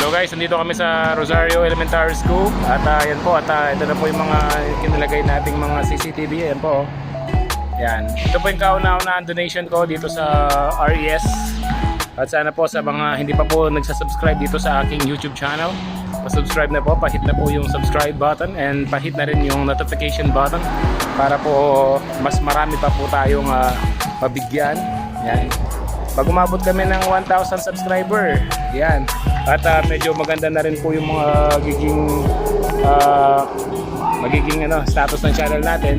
So guys, nandito kami sa Rosario Elementary School at yan po, at ito na po yung mga kinalagay nating mga CCTV. Yan po. Yan. Ito po yung kauna-unaan donation ko dito sa RES. At sana po sa mga hindi pa po nagsasubscribe dito sa aking YouTube channel, pa-subscribe na po, pahit na po yung subscribe button and pahit na rin yung notification button para po mas marami pa po tayong mabigyan. Yan. Pag umabot kami ng 1,000 subscriber, yan. At medyo maganda na rin po yung mga magiging status ng channel natin.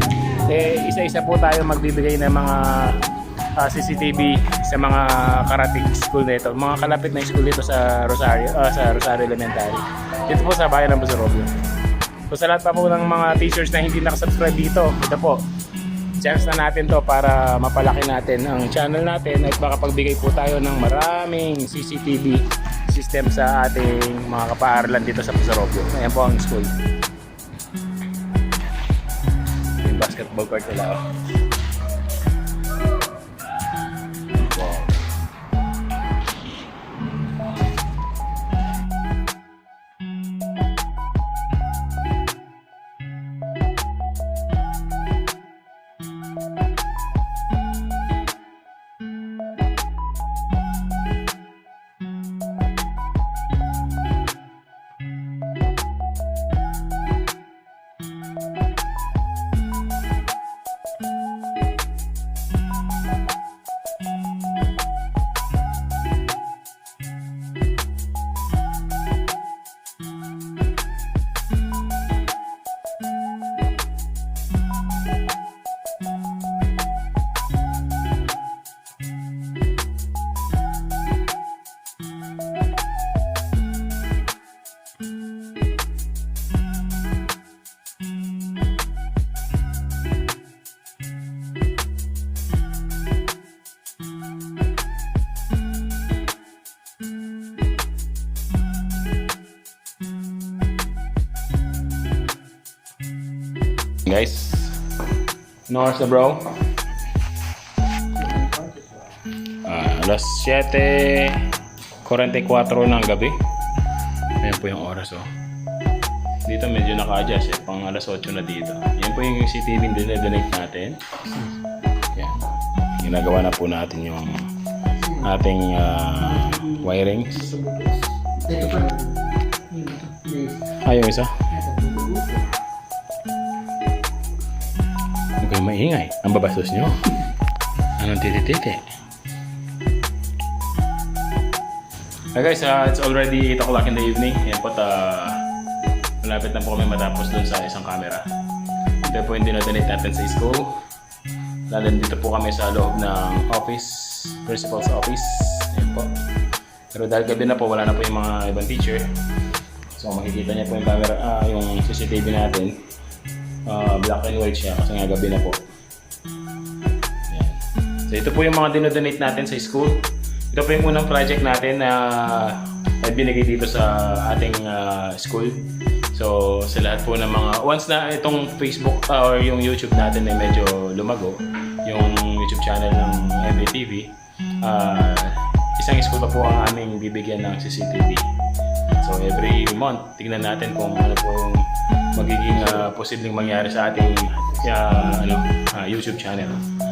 Isa-isa po tayo magbibigay ng mga CCTV sa mga karating school nito, mga kalapit na school dito sa Rosario Elementary. Dito po sa bayan ng Buzarobio. So sa lahat pa po ng mga teachers na hindi nakasubscribe dito, ito po, chance na natin to para mapalaki natin ang channel natin at makapagbigay po tayo ng maraming CCTV system sa ating mga kapaaralan dito sa Buzarobio. Ayan po ang school. Yung basketball court nila. Guys, ano oras na bro? Alas 7:44 ng gabi. Ayan po yung oras oh. Dito medyo naka-adjust pang alas 8 na dito. Yan po yung CCTV din na donate natin. Yan. Ginagawa na po natin yung ating wirings. Yung isa. Okay, maingay. Ang babastos nyo. Anong titi-titi? Hey guys, it's already 8 o'clock in the evening. Yan po, malapit na po kami matapos dun sa isang camera. Ito po yung dinodonate natin sa school. Dito po kami sa loob ng office, principal's office. Yan po. Pero dahil gabi na po, wala na po yung mga ibang teacher. So makikita niya po yung camera, yung CCTV natin. Black and white siya kasi nga gabi na po. Yan. So ito po yung mga dinodonate natin sa school. Ito po yung unang project natin na binigay dito sa ating school. So sa lahat po ng mga, once na itong Facebook or yung YouTube natin ay medyo lumago, yung YouTube channel ng MBTV, isang school pa po ang aming bibigyan ng CCTV. So every month, tignan natin kung ano po yung magiging posibleng mangyari sa ating YouTube channel.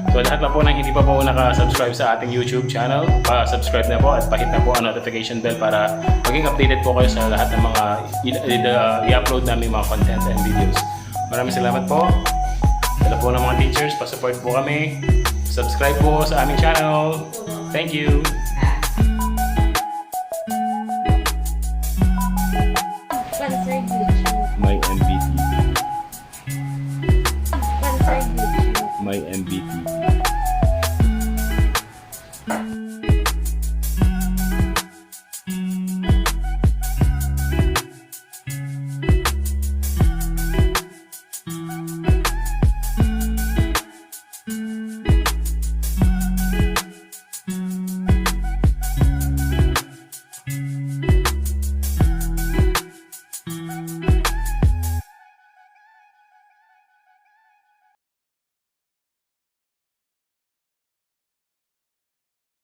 So lahat na po ng hindi pa po naka-subscribe sa ating YouTube channel, pa-subscribe na po at pahit na po ang notification bell para maging updated po kayo sa lahat ng mga i-upload namin mga content and videos. Maraming salamat po. Sa lahat po ng mga teachers, pa-support po kami. Subscribe po sa aming channel. Thank you!